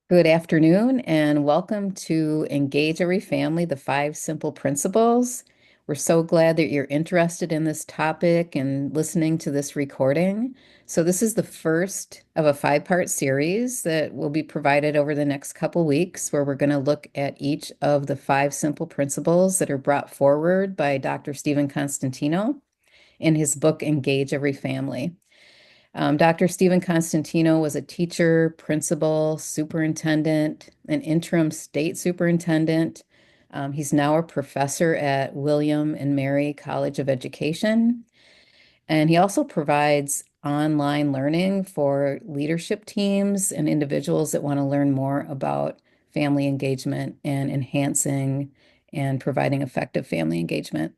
Good afternoon, and welcome to Engage Every Family, the Five Simple Principles. We're so glad that you're interested in this topic and listening to this recording. So, this is the first of a five-part series that will be provided over the next couple weeks, where we're going to look at each of the five simple principles that are brought forward by Dr. Steven Constantino in his book, Engage Every Family. Dr. Steven Constantino was a teacher, principal, superintendent, an interim state superintendent. He's now a professor at William and Mary College of Education. And he also provides online learning for leadership teams and individuals that want to learn more about family engagement and enhancing and providing effective family engagement.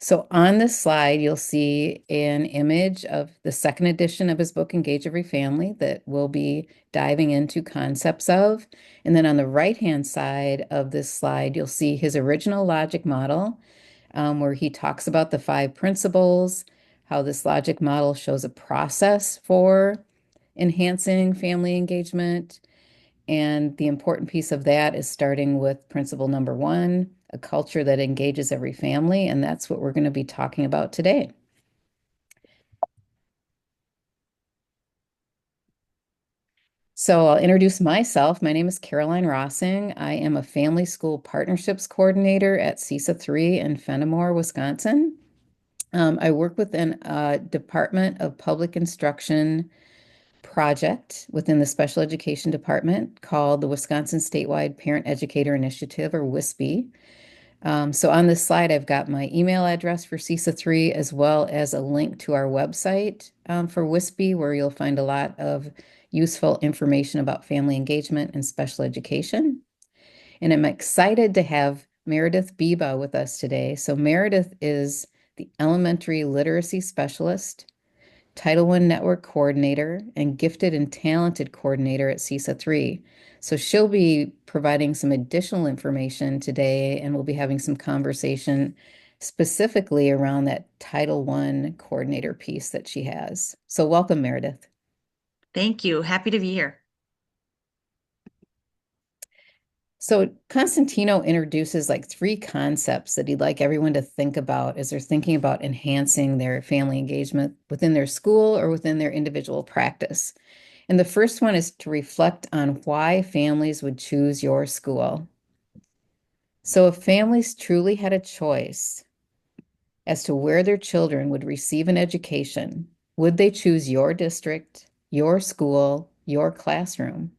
So on this slide, you'll see an image of the second edition of his book, Engage Every Family, that we'll be diving into concepts of. And then on the right-hand side of this slide, you'll see his original logic model, where he talks about the five principles, how this logic model shows a process for enhancing family engagement, and the important piece of that is starting with principle number one, a culture that engages every family. And that's what we're going to be talking about today. So I'll introduce myself. My name is Caroline Rossing. I am a family school partnerships coordinator at CESA 3 in Fenimore, Wisconsin. I work within a Department of Public Instruction project within the special education department called the Wisconsin Statewide Parent Educator Initiative, or WISPE. So on this slide, I've got my email address for CESA 3 as well as a link to our website for WISPE, where you'll find a lot of useful information about family engagement and special education. And I'm excited to have Meredith Biba with us today. So Meredith is the elementary literacy specialist, Title I Network Coordinator, and Gifted and Talented Coordinator at CESA 3. So she'll be providing some additional information today, and we'll be having some conversation specifically around that Title I coordinator piece that she has. So welcome, Meredith. Thank you. Happy to be here. So Constantino introduces like three concepts that he'd like everyone to think about as they're thinking about enhancing their family engagement within their school or within their individual practice. And the first one is to reflect on why families would choose your school. So if families truly had a choice as to where their children would receive an education, would they choose your district, your school, your classroom?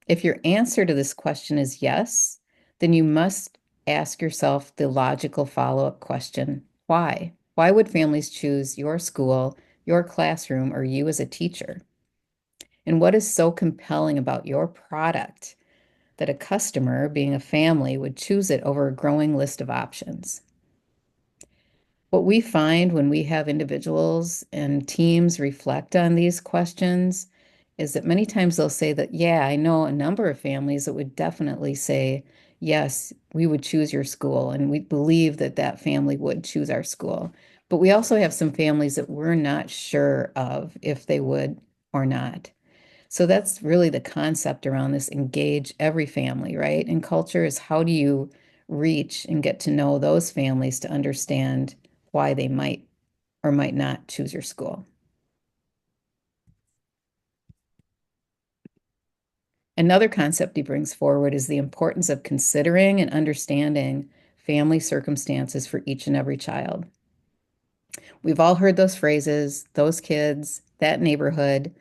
If your answer to this question is yes, then you must ask yourself the logical follow-up question, why? Why would families choose your school, your classroom, or you as a teacher? And what is so compelling about your product that a customer, being a family, would choose it over a growing list of options? What we find when we have individuals and teams reflect on these questions is that many times they'll say that, yeah, I know a number of families that would definitely say, yes, we would choose your school, and we believe that that family would choose our school. But we also have some families that we're not sure of if they would or not. So that's really the concept around this engage every family, right? And culture is how do you reach and get to know those families to understand why they might or might not choose your school. Another concept he brings forward is the importance of considering and understanding family circumstances for each and every child. We've all heard those phrases, those kids, that neighborhood,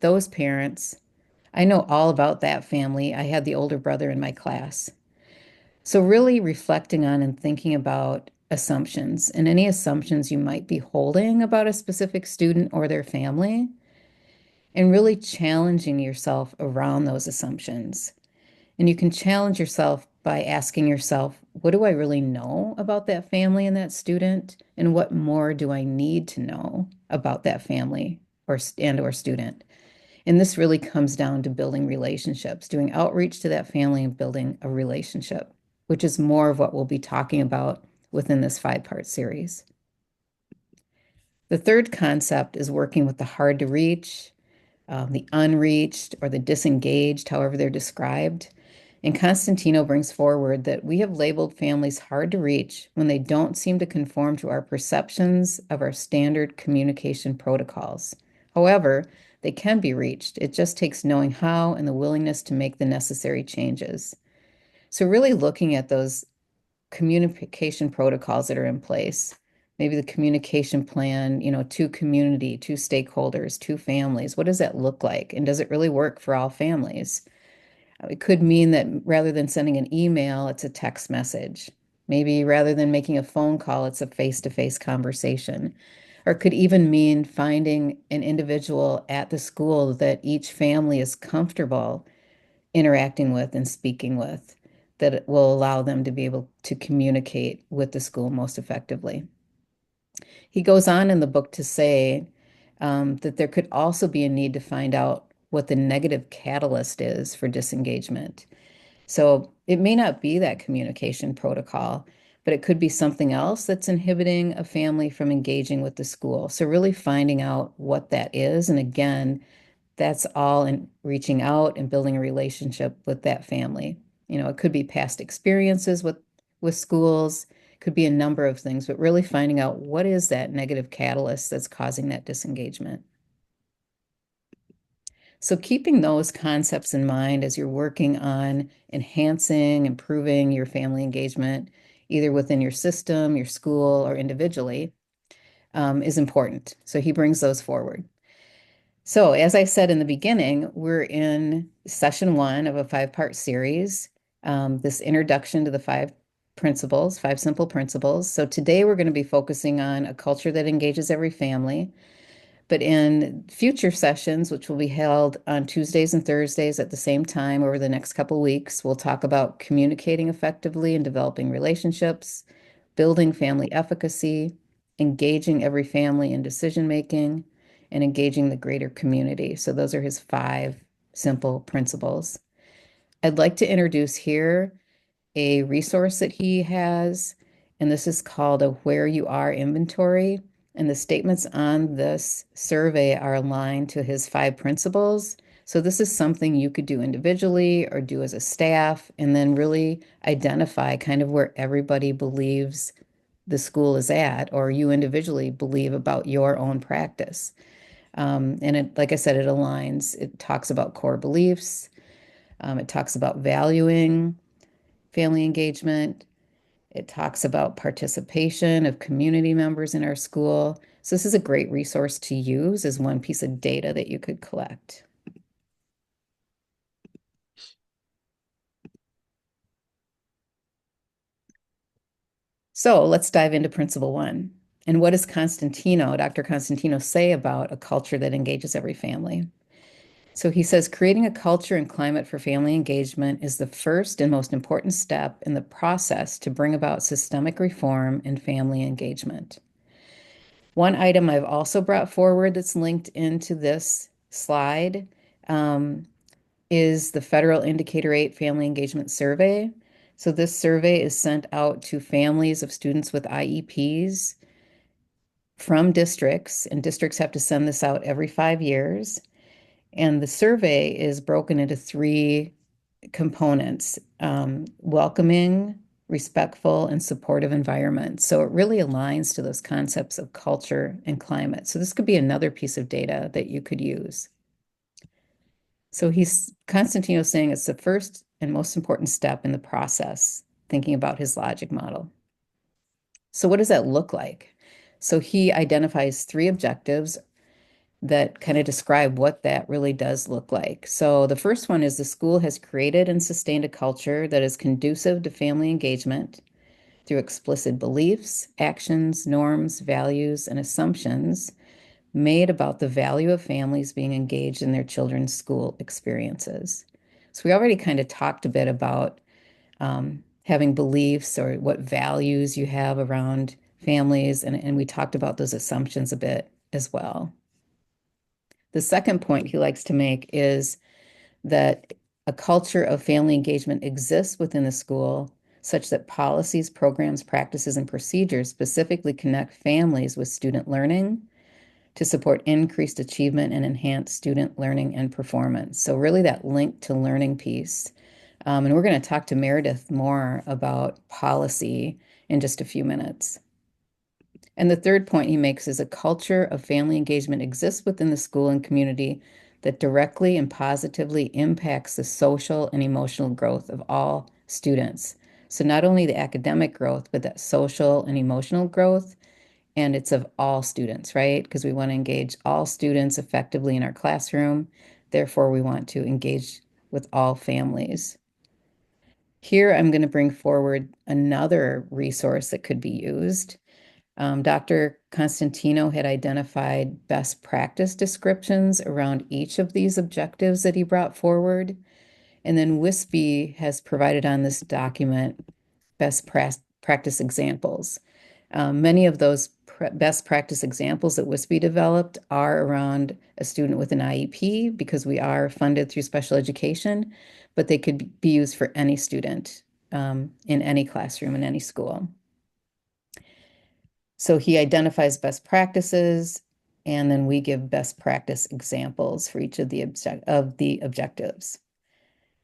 those parents. I know all about that family. I had the older brother in my class. So, really reflecting on and thinking about assumptions and any assumptions you might be holding about a specific student or their family, and really challenging yourself around those assumptions. And you can challenge yourself by asking yourself, what do I really know about that family and that student? And what more do I need to know about that family or student? And this really comes down to building relationships, doing outreach to that family and building a relationship, which is more of what we'll be talking about within this five-part series. The third concept is working with the hard to reach, the unreached, or the disengaged, however they're described. And Constantino brings forward that we have labeled families hard to reach when they don't seem to conform to our perceptions of our standard communication protocols. However, they can be reached. It just takes knowing how and the willingness to make the necessary changes. So, really looking at those communication protocols that are in place. Maybe the communication plan, to community, to stakeholders, to families. What does that look like? And does it really work for all families? It could mean that rather than sending an email, it's a text message. Maybe rather than making a phone call, it's a face-to-face conversation. Or it could even mean finding an individual at the school that each family is comfortable interacting with and speaking with, that it will allow them to be able to communicate with the school most effectively. He goes on in the book to say that there could also be a need to find out what the negative catalyst is for disengagement. So it may not be that communication protocol, but it could be something else that's inhibiting a family from engaging with the school. So really finding out what that is. And again, that's all in reaching out and building a relationship with that family. It could be past experiences with schools, could be a number of things, but really finding out what is that negative catalyst that's causing that disengagement. So keeping those concepts in mind as you're working on enhancing, improving your family engagement, either within your system, your school, or individually, is important. So he brings those forward. So, as I said in the beginning, we're in session one of a five-part series, this introduction to the five simple principles. So, today we're going to be focusing on a culture that engages every family. But in future sessions, which will be held on Tuesdays and Thursdays at the same time over the next couple weeks, we'll talk about communicating effectively and developing relationships, building family efficacy, engaging every family in decision making, and engaging the greater community. So those are his five simple principles. I'd like to introduce here a resource that he has, and this is called a Where You Are inventory. And the statements on this survey are aligned to his five principles. So this is something you could do individually or do as a staff, and then really identify kind of where everybody believes the school is at, or you individually believe about your own practice. And it, like I said, it aligns. It talks about core beliefs. It talks about valuing family engagement. It talks about participation of community members in our school. So this is a great resource to use as one piece of data that you could collect. So let's dive into principle one. And what does Dr. Constantino say about a culture that engages every family? So he says creating a culture and climate for family engagement is the first and most important step in the process to bring about systemic reform and family engagement. One item I've also brought forward that's linked into this slide is the Federal Indicator 8 Family Engagement Survey. So this survey is sent out to families of students with IEPs from districts, and districts have to send this out every 5 years. And the survey is broken into three components: welcoming, respectful, and supportive environment. So it really aligns to those concepts of culture and climate. So this could be another piece of data that you could use. So Constantino's saying it's the first and most important step in the process, thinking about his logic model. So what does that look like? So he identifies three objectives that kind of describe what that really does look like. So the first one is the school has created and sustained a culture that is conducive to family engagement through explicit beliefs, actions, norms, values, and assumptions made about the value of families being engaged in their children's school experiences. So we already kind of talked a bit about having beliefs or what values you have around families, and we talked about those assumptions a bit as well. The second point he likes to make is that a culture of family engagement exists within the school such that policies, programs, practices, and procedures specifically connect families with student learning, to support increased achievement and enhance student learning and performance. So, really, that link to learning piece. And we're going to talk to Meredith more about policy in just a few minutes. And the third point he makes is a culture of family engagement exists within the school and community that directly and positively impacts the social and emotional growth of all students. So, not only the academic growth, but that social and emotional growth. And it's of all students, right? Because we want to engage all students effectively in our classroom. Therefore, we want to engage with all families. Here, I'm going to bring forward another resource that could be used. Dr. Constantino had identified best practice descriptions around each of these objectives that he brought forward. And then WISBE has provided on this document practice examples. Many of those best practice examples that WISBE developed are around a student with an IEP because we are funded through special education, but they could be used for any student in any classroom in any school. So he identifies best practices, and then we give best practice examples for each of the objectives.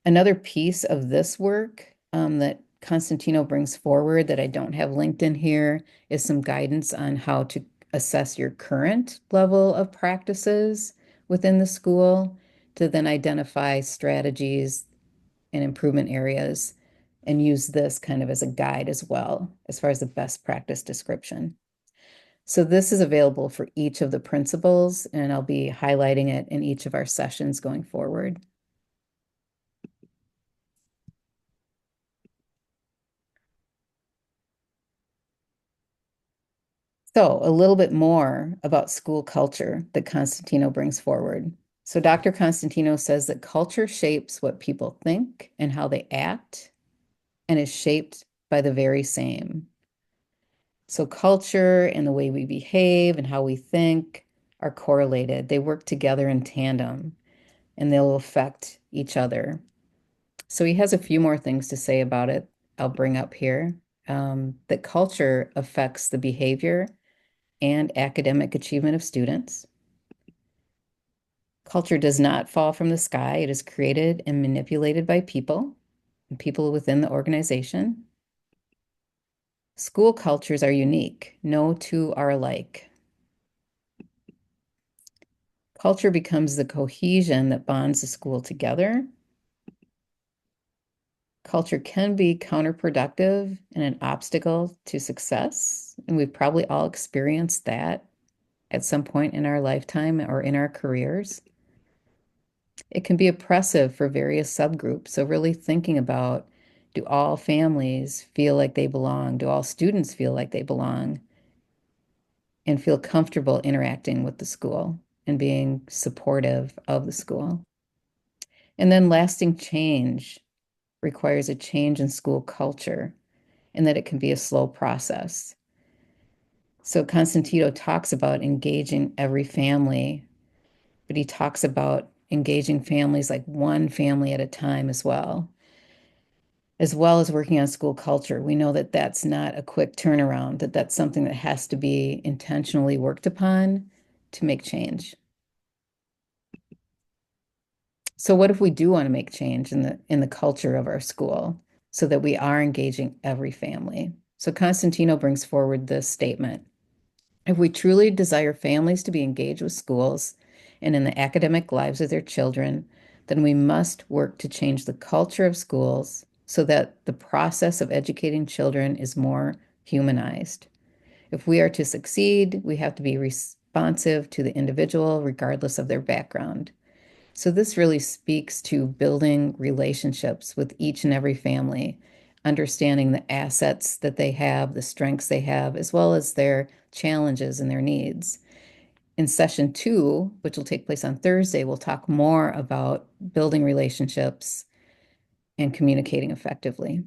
Another piece of this work that Constantino brings forward that I don't have linked in here is some guidance on how to assess your current level of practices within the school to then identify strategies and improvement areas and use this kind of as a guide as well, as far as the best practice description. So this is available for each of the principals, and I'll be highlighting it in each of our sessions going forward. So a little bit more about school culture that Constantino brings forward. So Dr. Constantino says that culture shapes what people think and how they act, and is shaped by the very same. So culture and the way we behave and how we think are correlated. They work together in tandem, and they'll affect each other. So he has a few more things to say about it. I'll bring up here that culture affects the behavior and academic achievement of students. Culture does not fall from the sky. It is created and manipulated by people and people within the organization. School cultures are unique. No two are alike. Culture becomes the cohesion that bonds the school together. Culture can be counterproductive and an obstacle to success. And we've probably all experienced that at some point in our lifetime or in our careers. It can be oppressive for various subgroups. So, really thinking about, do all families feel like they belong? Do all students feel like they belong and feel comfortable interacting with the school and being supportive of the school? And then lasting change requires a change in school culture and that it can be a slow process. So Constantino talks about engaging every family, but he talks about engaging families like one family at a time as well as working on school culture. We know that that's not a quick turnaround, that that's something that has to be intentionally worked upon to make change. So what if we do want to make change in the culture of our school so that we are engaging every family? So Constantino brings forward this statement. If we truly desire families to be engaged with schools and in the academic lives of their children, then we must work to change the culture of schools so that the process of educating children is more humanized. If we are to succeed, we have to be responsive to the individual, regardless of their background. So, this really speaks to building relationships with each and every family, understanding the assets that they have, the strengths they have, as well as their challenges and their needs. In session 2, which will take place on Thursday, we'll talk more about building relationships and communicating effectively.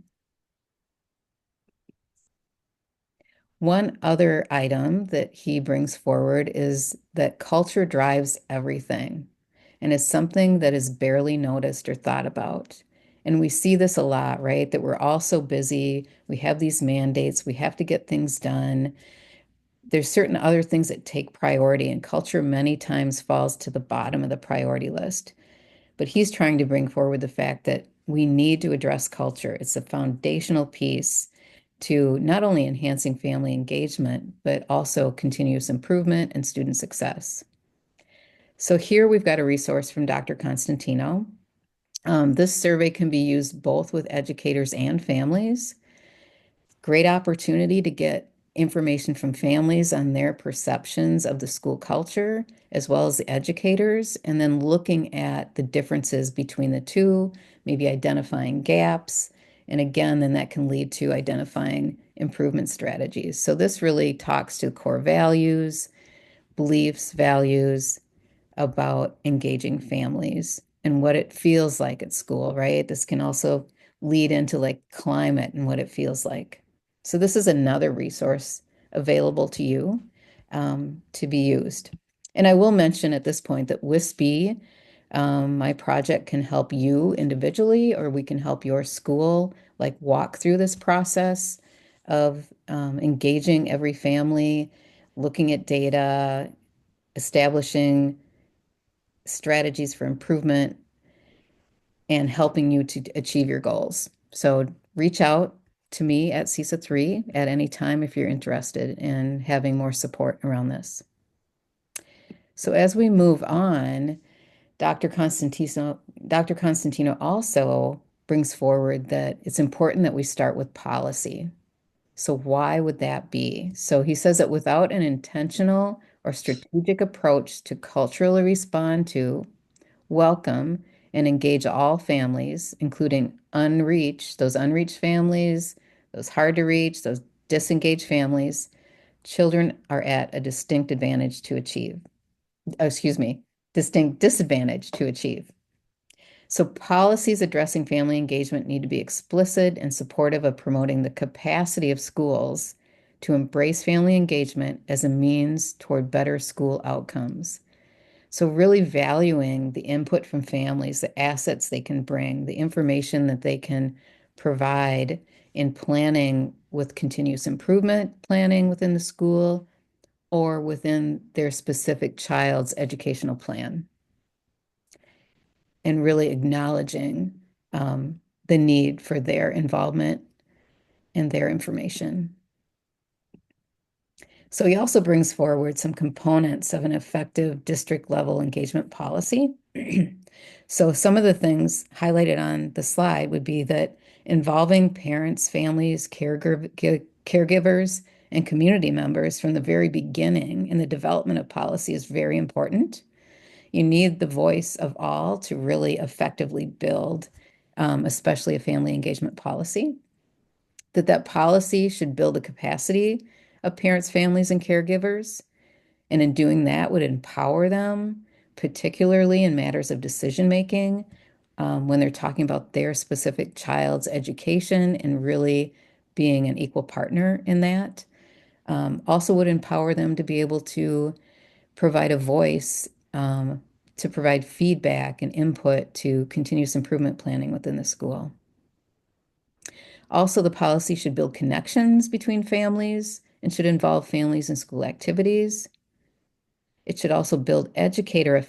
One other item that he brings forward is that culture drives everything and is something that is barely noticed or thought about. And we see this a lot, right? That we're all so busy. We have these mandates. We have to get things done. there's certain other things that take priority, and culture many times falls to the bottom of the priority list. But he's trying to bring forward the fact that we need to address culture. It's a foundational piece to not only enhancing family engagement, but also continuous improvement and student success. So here we've got a resource from Dr. Constantino. This survey can be used both with educators and families. Great opportunity to get information from families on their perceptions of the school culture, as well as the educators, and then looking at the differences between the two, maybe identifying gaps. And again, then that can lead to identifying improvement strategies. So this really talks to core values, beliefs, values, about engaging families and what it feels like at school, right? This can also lead into like climate and what it feels like. So this is another resource available to you to be used. And I will mention at this point that WISP, my project can help you individually, or we can help your school like walk through this process of engaging every family, looking at data, establishing strategies for improvement, and helping you to achieve your goals. So reach out to me at CESA 3 at any time if you're interested in having more support around this. So as we move on, Dr. Constantino also brings forward that it's important that we start with policy. So why would that be? So he says that without an intentional or strategic approach to culturally respond to, welcome, and engage all families, including those unreached families, those hard to reach, those disengaged families. Children are at a distinct advantage to achieve. Excuse me, distinct disadvantage to achieve. So policies addressing family engagement need to be explicit and supportive of promoting the capacity of schools to embrace family engagement as a means toward better school outcomes. So really valuing the input from families, the assets they can bring, the information that they can provide in planning with continuous improvement planning within the school or within their specific child's educational plan, and really acknowledging the need for their involvement and their information. So he also brings forward some components of an effective district level engagement policy. So some of the things highlighted on the slide would be that involving parents, families, caregivers, and community members from the very beginning in the development of policy is very important. You need the voice of all to really effectively build, especially a family engagement policy. That policy should build the capacity of parents, families, and caregivers, and in doing that would empower them, particularly in matters of decision making, when they're talking about their specific child's education and really being an equal partner in that. Also would empower them to be able to provide a voice, to provide feedback and input to continuous improvement planning within the school. Also, the policy should build connections between families and should involve families in school activities. It should also build educator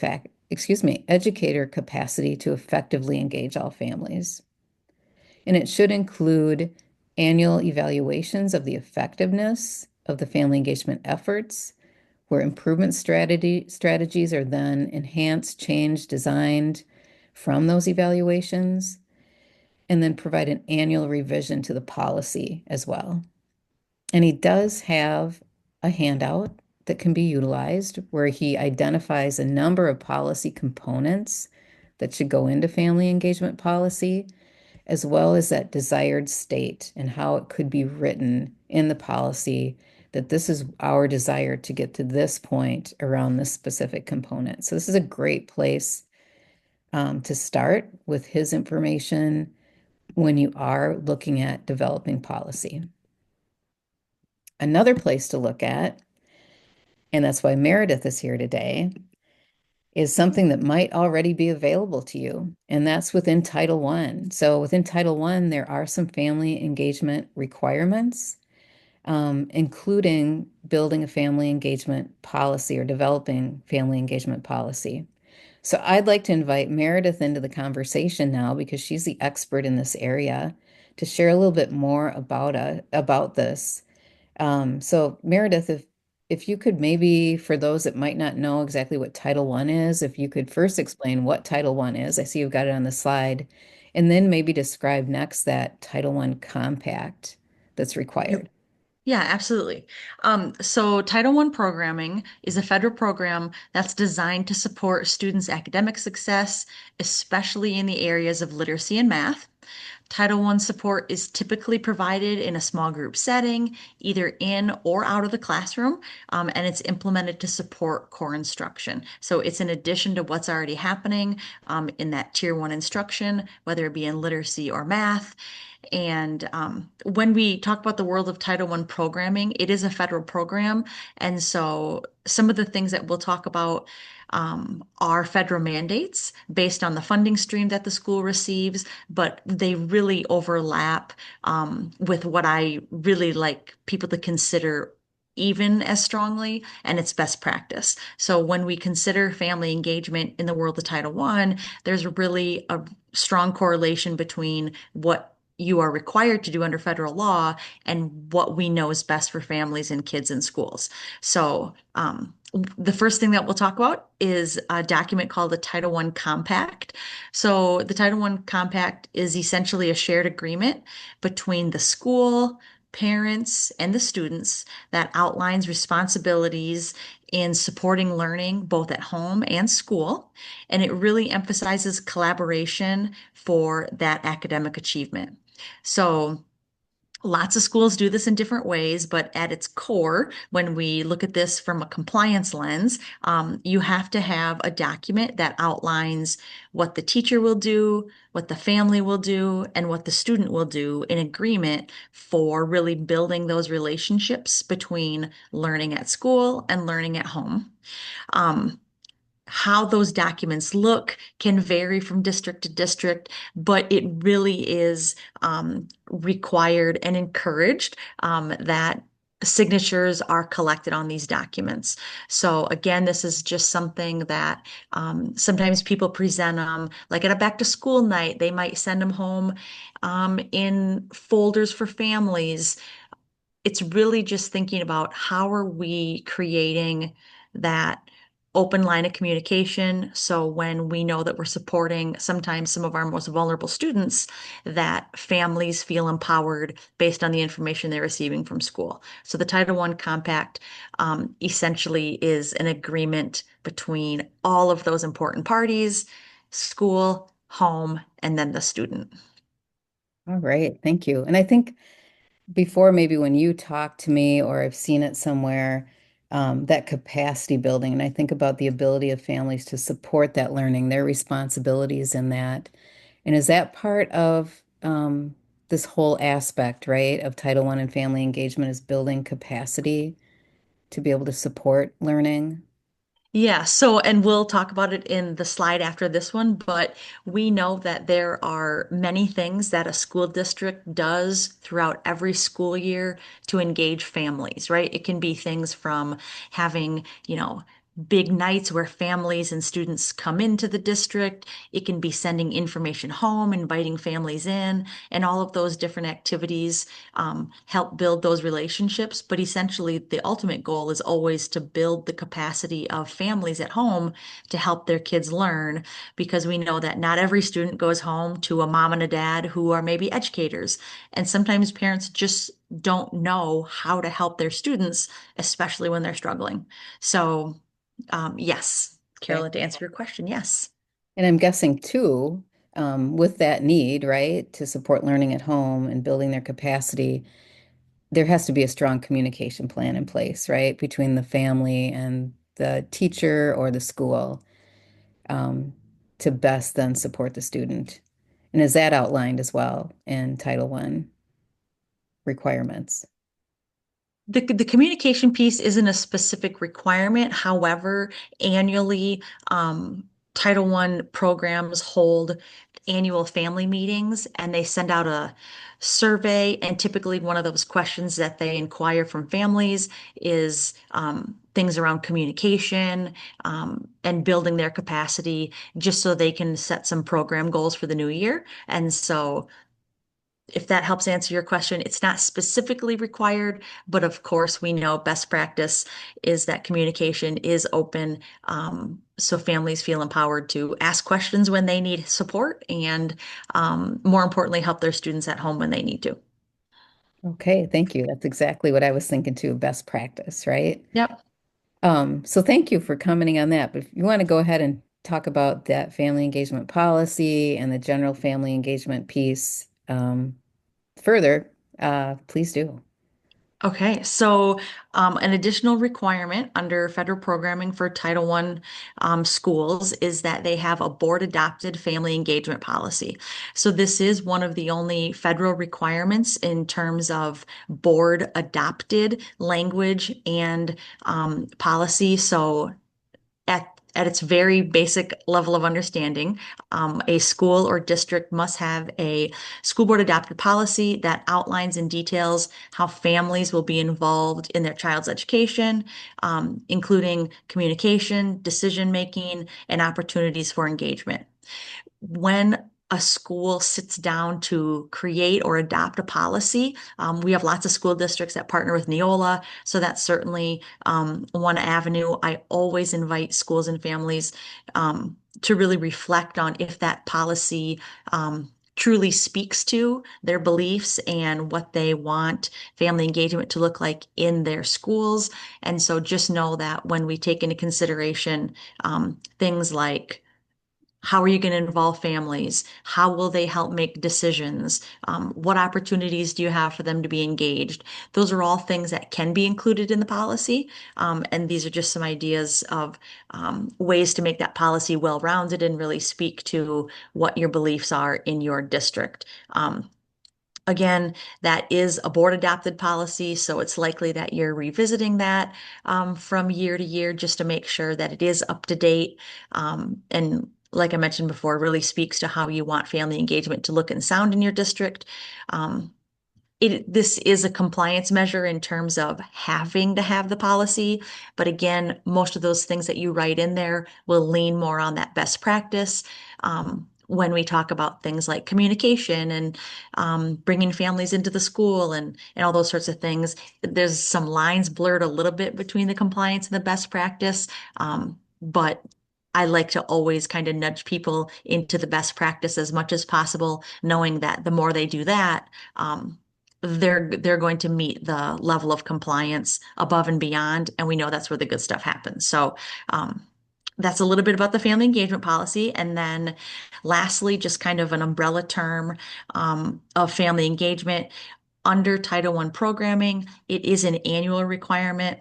capacity to effectively engage all families. And it should include annual evaluations of the effectiveness of the family engagement efforts, where improvement strategies are then enhanced, changed, designed from those evaluations, and then provide an annual revision to the policy as well. And he does have a handout that can be utilized where he identifies a number of policy components that should go into family engagement policy, as well as that desired state and how it could be written in the policy that this is our desire to get to this point around this specific component. So this is a great place to start with his information when you are looking at developing policy. Another place to look at, and that's why Meredith is here today, is something that might already be available to you, and that's within Title I. So within Title I, there are some family engagement requirements. including building a family engagement policy or developing family engagement policy. So I'd like to invite Meredith into the conversation now because she's the expert in this area to share a little bit more about this. So Meredith, if you could maybe, for those that might not know exactly what Title I is, if you could first explain what Title I is. I see you've got it on the slide, and then maybe describe next that Title I compact that's required. Yeah, absolutely. So Title I programming is a federal program that's designed to support students' academic success, especially in the areas of literacy and math. Title I support is typically provided in a small group setting, either in or out of the classroom, and it's implemented to support core instruction. So it's in addition to what's already happening in that Tier 1 instruction, whether it be in literacy or math. And when we talk about the world of Title I programming, it is a federal program. And so some of the things that we'll talk about are federal mandates based on the funding stream that the school receives, but they really overlap with what I really like people to consider even as strongly, and it's best practice. So when we consider family engagement in the world of Title I, there's really a strong correlation between what you are required to do under federal law and what we know is best for families and kids in schools. So, the first thing that we'll talk about is a document called the Title I Compact. So, the Title I Compact is essentially a shared agreement between the school, parents, and the students that outlines responsibilities in supporting learning both at home and school. And it really emphasizes collaboration for that academic achievement. So, lots of schools do this in different ways, but at its core, when we look at this from a compliance lens, you have to have a document that outlines what the teacher will do, what the family will do, and what the student will do in agreement for really building those relationships between learning at school and learning at home. Um, how those documents look can vary from district to district, but it really is required and encouraged that signatures are collected on these documents. So again, this is just something that sometimes people present them, like at a back to school night, they might send them home in folders for families. It's really just thinking about how are we creating that open line of communication. So when we know that we're supporting sometimes some of our most vulnerable students, that families feel empowered based on the information they're receiving from school. So the Title I Compact essentially is an agreement between all of those important parties, school, home, and then the student. All right, thank you. And I think before, maybe when you talk to me or I've seen it somewhere, that capacity building, and I think about the ability of families to support that learning, their responsibilities in that. And is that part of this whole aspect, right, of Title I and family engagement is building capacity to be able to support learning? Yeah, so, and we'll talk about it in the slide after this one, but we know that there are many things that a school district does throughout every school year to engage families, right? It can be things from having, big nights where families and students come into the district. It can be sending information home, inviting families in, and all of those different activities help build those relationships. But essentially, the ultimate goal is always to build the capacity of families at home to help their kids learn, because we know that not every student goes home to a mom and a dad who are maybe educators. And sometimes parents just don't know how to help their students, especially when they're struggling. So, yes, Okay. Carolyn, to answer your question, yes. And I'm guessing too, with that need, right, to support learning at home and building their capacity, there has to be a strong communication plan in place, right, between the family and the teacher or the school, um, to best then support the student. And is that outlined as well in Title I requirements? The communication piece isn't a specific requirement. However, annually, Title I programs hold annual family meetings and they send out a survey. And typically, one of those questions that they inquire from families is things around communication and building their capacity just so they can set some program goals for the new year. And so, if that helps answer your question, it's not specifically required, but of course, we know best practice is that communication is open, so families feel empowered to ask questions when they need support and, more importantly, help their students at home when they need to. Okay, thank you. That's exactly what I was thinking too, best practice, right? Yep. So thank you for commenting on that. But if you want to go ahead and talk about that family engagement policy and the general family engagement piece further, please do. Okay, so an additional requirement under federal programming for Title I schools is that they have a board-adopted family engagement policy. So this is one of the only federal requirements in terms of board-adopted language and policy. So at its very basic level of understanding, a school or district must have a school board adopted policy that outlines and details how families will be involved in their child's education, including communication, decision making, and opportunities for engagement. When a school sits down to create or adopt a policy, we have lots of school districts that partner with Neola, so that's certainly one avenue. I always invite schools and families to really reflect on if that policy truly speaks to their beliefs and what they want family engagement to look like in their schools. And so just know that when we take into consideration things like how are you going to involve families? How will they help make decisions? What opportunities do you have for them to be engaged? Those are all things that can be included in the policy. And these are just some ideas of ways to make that policy well-rounded and really speak to what your beliefs are in your district. Again, that is a board adopted policy, so it's likely that you're revisiting that from year to year just to make sure that it is up to date. And like I mentioned before, really speaks to how you want family engagement to look and sound in your district. Um, this is a compliance measure in terms of having to have the policy. But again, most of those things that you write in there will lean more on that best practice. When we talk about things like communication and bringing families into the school and all those sorts of things, there's some lines blurred a little bit between the compliance and the best practice. But I like to always kind of nudge people into the best practice as much as possible, knowing that the more they do that, they're going to meet the level of compliance above and beyond, and we know that's where the good stuff happens. So that's a little bit about the family engagement policy. And then lastly, just kind of an umbrella term of family engagement under Title I programming, it is an annual requirement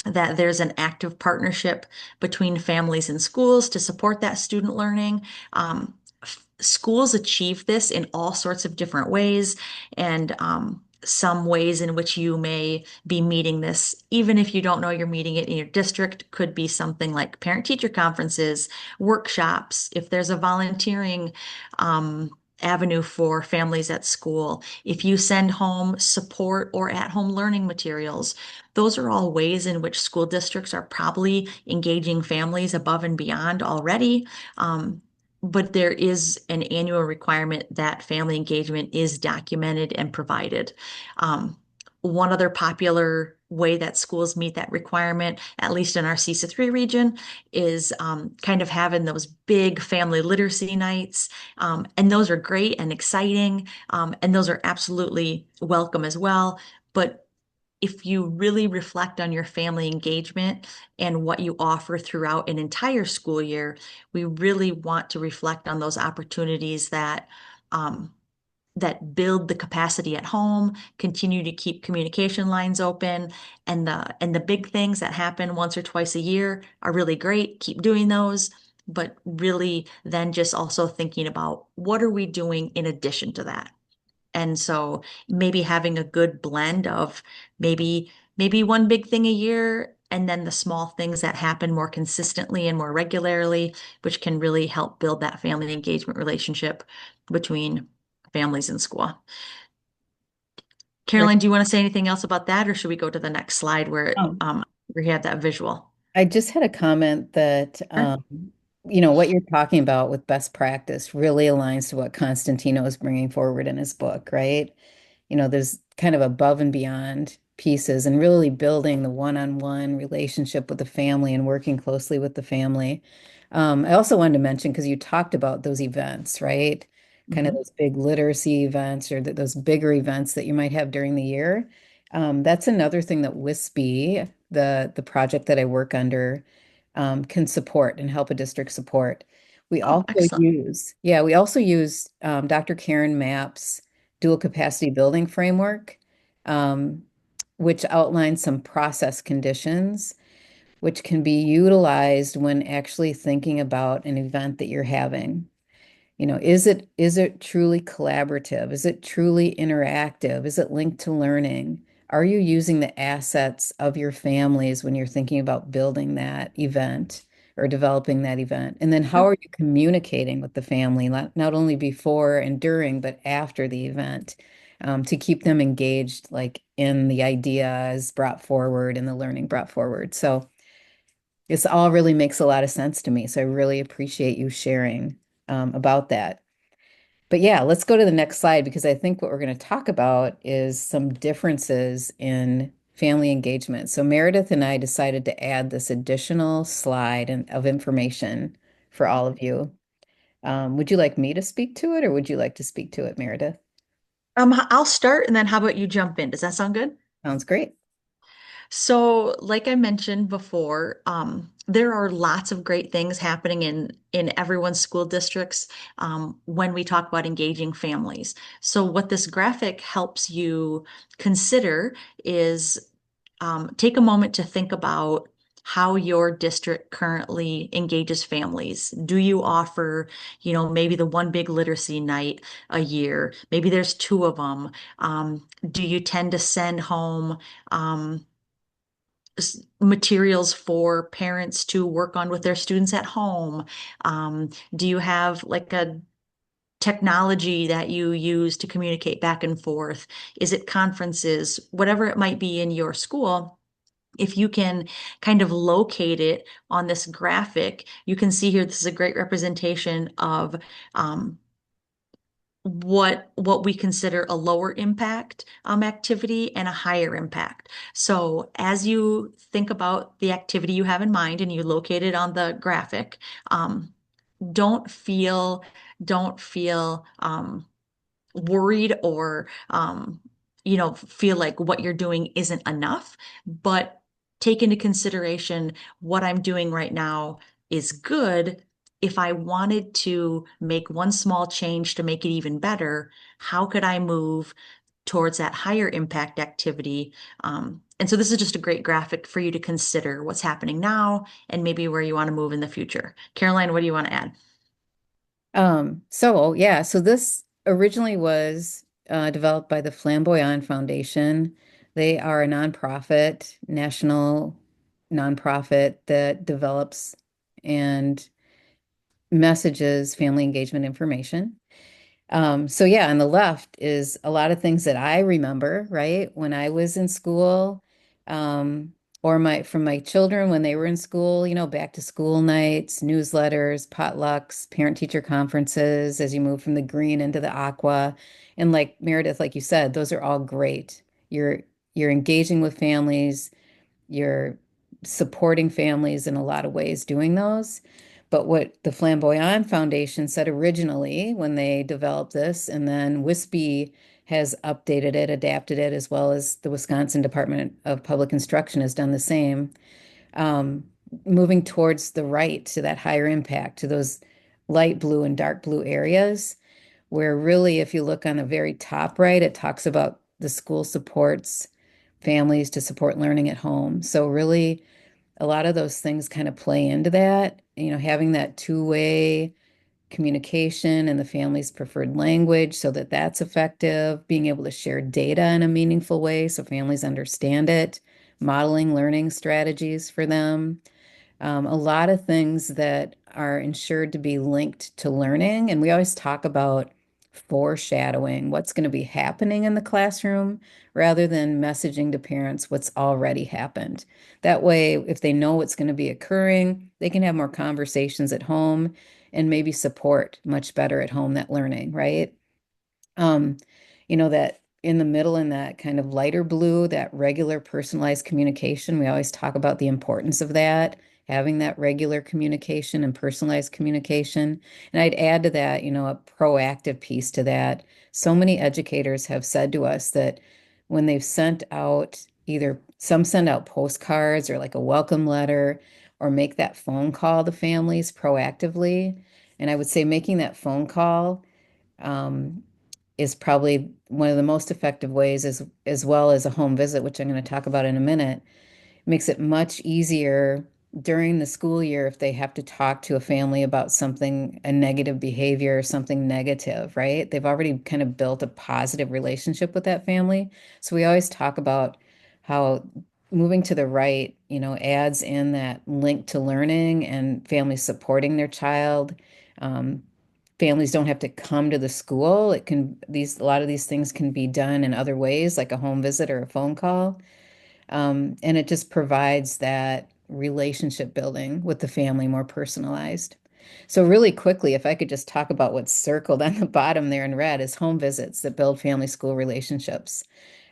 that there's an active partnership between families and schools to support that student learning. Schools achieve this in all sorts of different ways, and some ways in which you may be meeting this, even if you don't know you're meeting it in your district, could be something like parent-teacher conferences, workshops, if there's a volunteering avenue for families at school, if you send home support or at-home learning materials. Those are all ways in which school districts are probably engaging families above and beyond already. But there is an annual requirement that family engagement is documented and provided. One other popular way that schools meet that requirement, at least in our CESA 3 region, is kind of having those big family literacy nights. And those are great and exciting, and those are absolutely welcome as well. But if you really reflect on your family engagement and what you offer throughout an entire school year, we really want to reflect on those opportunities um, that build the capacity at home, continue to keep communication lines open, and the big things that happen once or twice a year are really great. Keep doing those, but really then just also thinking about what are we doing in addition to that. And so maybe having a good blend of maybe one big thing a year and then the small things that happen more consistently and more regularly, which can really help build that family engagement relationship between families and school. Great. Caroline, do you want to say anything else about that, or should we go to the next slide Um, where you have that visual? I just had a comment that, Sure. what you're talking about with best practice really aligns to what Constantino is bringing forward in his book, right? There's kind of above and beyond pieces and really building the one-on-one relationship with the family and working closely with the family. I also wanted to mention, because you talked about those events, right? Kind of Mhm. those big literacy events or those bigger events that you might have during the year. That's another thing that WISPE, the project that I work under, can support and help a district support. We Oh, also excellent. use Dr. Karen Mapp's dual capacity building framework, um, which outlines some process conditions, which can be utilized when actually thinking about an event that you're having. Is it truly collaborative? Is it truly interactive? Is it linked to learning? Are you using the assets of your families when you're thinking about building that event or developing that event? And then how Yep. are you communicating with the family, not only before and during, but after the event, to keep them engaged, like in the ideas brought forward and the learning brought forward? So this all really makes a lot of sense to me. So I really appreciate you sharing about that. But yeah, let's go to the next slide because I think what we're going to talk about is some differences in family engagement. So Meredith and I decided to add this additional slide of information for all of you. Would you like me to speak to it or would you like to speak to it, Meredith? I'll start and then how about you jump in? Does that sound good? Sounds great. So, like I mentioned before, there are lots of great things happening in everyone's school districts when we talk about engaging families. So, what this graphic helps you consider is take a moment to think about how your district currently engages families. Do you offer, maybe the one big literacy night a year? Maybe there's two of them. Do you tend to send home? Materials for parents to work on with their students at home? Do you have like a technology that you use to communicate back and forth? Is it conferences? Whatever it might be in your school, if you can kind of locate it on this graphic, you can see here this is a great representation of what we consider a lower impact activity and a higher impact. So as you think about the activity you have in mind and you locate it on the graphic, um, don't feel don't feel worried or feel like what you're doing isn't enough, but take into consideration what I'm doing right now is good. If I wanted to make one small change to make it even better, how could I move towards that higher impact activity? And so this is just a great graphic for you to consider what's happening now and maybe where you want to move in the future. Caroline, what do you want to add? So this originally was developed by the Flamboyant Foundation. They are a nonprofit, national nonprofit that develops and messages family engagement information. So yeah, on the left is a lot of things that I remember, right, when I was in school, or from my children when they were in school, back to school nights, newsletters, potlucks, parent-teacher conferences as you move from the green into the aqua. And like Meredith, like you said, those are all great. You're engaging with families, you're supporting families in a lot of ways doing those. But what the Flamboyant Foundation said originally when they developed this, and then WISPE has updated it, adapted it, as well as the Wisconsin Department of Public Instruction has done the same, um, moving towards the right to that higher impact, to those light blue and dark blue areas, where really, if you look on the very top right, it talks about the school supports families to support learning at home. So really, a lot of those things kind of play into that, having that two-way communication and the family's preferred language so that that's effective, being able to share data in a meaningful way so families understand it, modeling learning strategies for them, a lot of things that are ensured to be linked to learning. And we always talk about foreshadowing what's going to be happening in the classroom rather than messaging to parents what's already happened. That way, if they know what's going to be occurring, they can have more conversations at home and maybe support much better at home that learning, right? Um, that in the middle in that kind of lighter blue, that regular personalized communication, we always talk about the importance of that, having that regular communication and personalized communication. And I'd add to that, a proactive piece to that. So many educators have said to us that when they've sent out either some send out postcards or like a welcome letter or make that phone call to families proactively. And I would say making that phone call um, is probably one of the most effective ways, as well as a home visit, which I'm going to talk about in a minute. It makes it much easier during the school year if they have to talk to a family about something, a negative behavior, something negative, right? They've already kind of built a positive relationship with that family. So we always talk about how moving to the right, adds in that link to learning and families supporting their child. Um, Families don't have to come to the school. A lot of these things can be done in other ways, like a home visit or a phone call. And it just provides that relationship building with the family more personalized. So, really quickly, if I could just talk about what's circled on the bottom there in red is home visits that build family school relationships.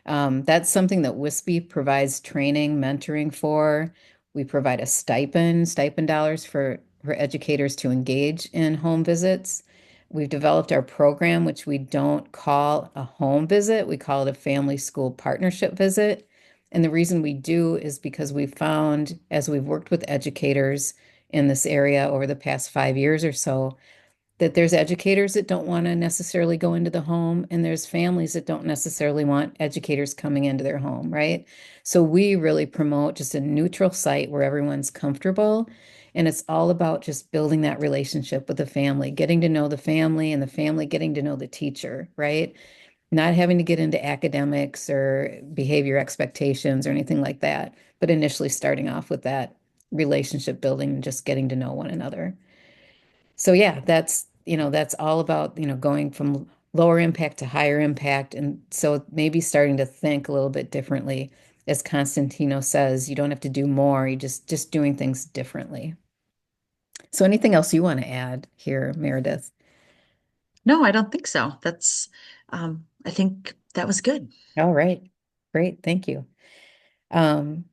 That's something that WISPE provides training, mentoring for. We provide a stipend dollars for educators to engage in home visits. We've developed our program, which we don't call a home visit, we call it a family school partnership visit. And the reason we do is because we found, as we've worked with educators in this area over the past 5 years or so, that there's educators that don't want to necessarily go into the home, and there's families that don't necessarily want educators coming into their home, right? So we really promote just a neutral site where everyone's comfortable. And it's all about just building that relationship with the family, getting to know the family and the family getting to know the teacher, right? Not having to get into academics or behavior expectations or anything like that, but initially starting off with that relationship building and just getting to know one another. So yeah, that's all about, going from lower impact to higher impact. And so maybe starting to think a little bit differently. As Constantino says, you don't have to do more, you just doing things differently. So anything else you want to add here, Meredith? No, I don't think so. I think that was good. All right. Great. Thank you. Um,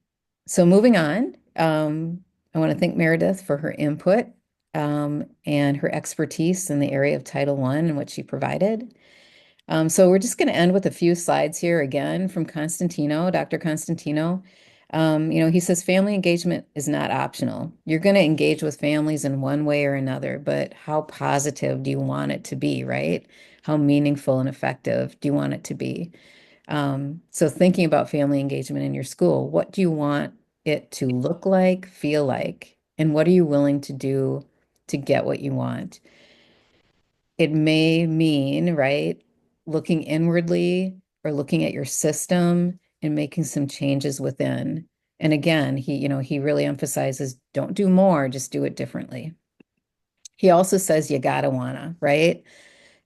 so moving on, I want to thank Meredith for her input and her expertise in the area of Title I and what she provided. So we're just going to end with a few slides here again from Constantino, Dr. Constantino. He says family engagement is not optional. You're going to engage with families in one way or another, but how positive do you want it to be, right? How meaningful and effective do you want it to be? So thinking about family engagement in your school, what do you want it to look like, feel like, and what are you willing to do to get what you want? It may mean, right, looking inwardly or looking at your system and making some changes within. And again, he really emphasizes don't do more, just do it differently. He also says you gotta wanna, right?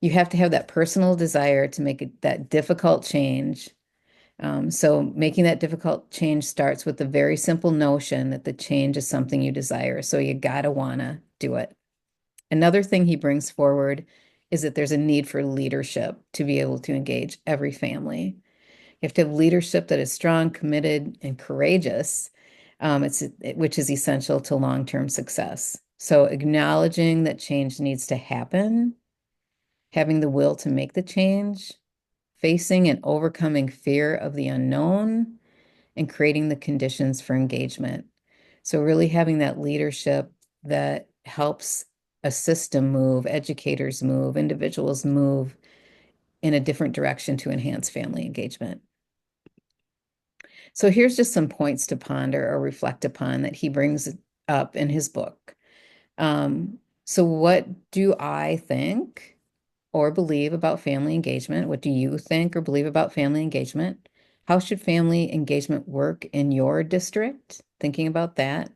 You have to have that personal desire to make that difficult change. So making that difficult change starts with the very simple notion that the change is something you desire. So you gotta wanna do it. Another thing he brings forward is that there's a need for leadership to be able to engage every family. You have to have leadership that is strong, committed, and courageous, which is essential to long-term success. So acknowledging that change needs to happen, having the will to make the change, facing and overcoming fear of the unknown, and creating the conditions for engagement. So really having that leadership that helps a system move, educators move, individuals move in a different direction to enhance family engagement. So here's just some points to ponder or reflect upon that he brings up in his book. So what do I think or believe about family engagement? What do you think or believe about family engagement? How should family engagement work in your district? Thinking about that.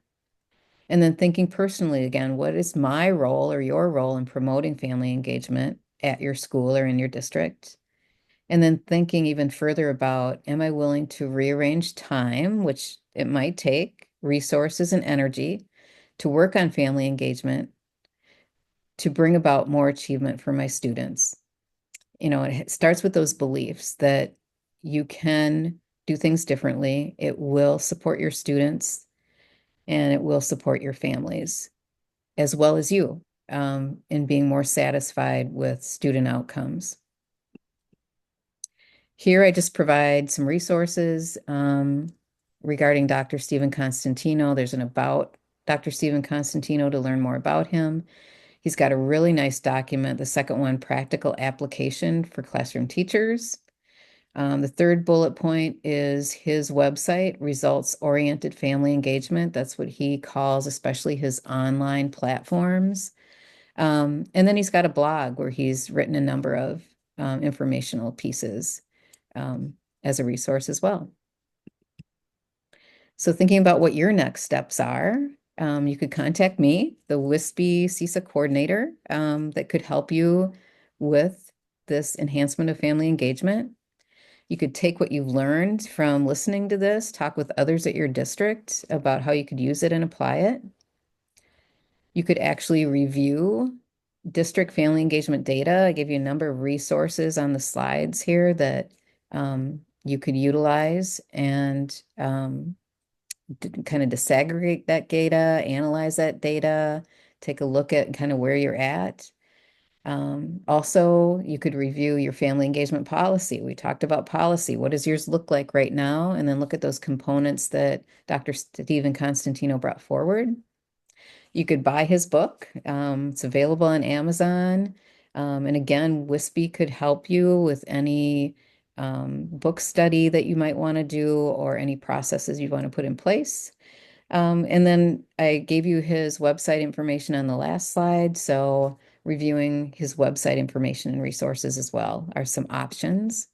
And then thinking personally again, what is my role or your role in promoting family engagement at your school or in your district? And then thinking even further about, am I willing to rearrange time, which it might take, resources and energy to work on family engagement to bring about more achievement for my students? It starts with those beliefs that you can do things differently. It will support your students and it will support your families as well as you in being more satisfied with student outcomes. Here, I just provide some resources regarding Dr. Steven Constantino. There's an about Dr. Steven Constantino to learn more about him. He's got a really nice document. The second one, practical application for classroom teachers. The third bullet point is his website, results-oriented family engagement. That's what he calls, especially his online platforms. And then he's got a blog where he's written a number of informational pieces as a resource as well. So thinking about what your next steps are, you could contact me, the WISPY CESA coordinator, that could help you with this enhancement of family engagement. You could take what you've learned from listening to this, talk with others at your district about how you could use it and apply it. You could actually review district family engagement data. I give you a number of resources on the slides here that you could utilize and kind of disaggregate that data, analyze that data, take a look at kind of where you're at. Also, you could review your family engagement policy. We talked about policy. What does yours look like right now? And then look at those components that Dr. Steven Constantino brought forward. You could buy his book. It's available on Amazon. And again, Wispy could help you with any book study that you might want to do or any processes you want to put in place. And then I gave you his website information on the last slide. So reviewing his website information and resources as well are some options.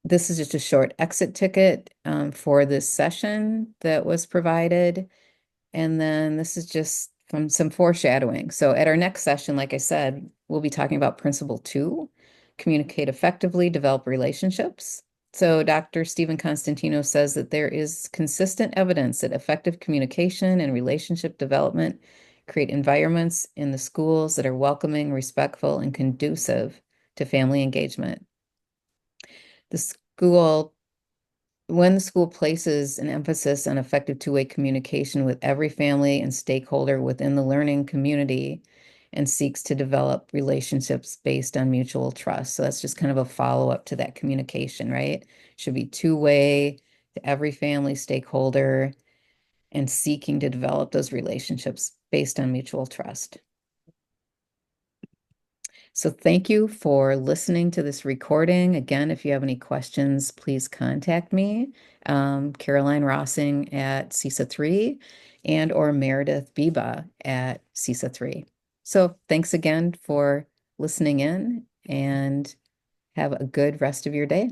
This is just a short exit ticket for this session that was provided. And then this is just from some foreshadowing. So at our next session, like I said, we'll be talking about principle 2, communicate effectively, develop relationships. So Dr. Steven Constantino says that there is consistent evidence that effective communication and relationship development create environments in the schools that are welcoming, respectful, and conducive to family engagement. The school When the school places an emphasis on effective two-way communication with every family and stakeholder within the learning community and seeks to develop relationships based on mutual trust. So that's just kind of a follow-up to that communication, right? Should be two-way to every family stakeholder and seeking to develop those relationships based on mutual trust. So thank you for listening to this recording. Again, if you have any questions, please contact me, Caroline Rossing at CESA 3 and or Meredith Biba at CESA 3. So thanks again for listening in and have a good rest of your day.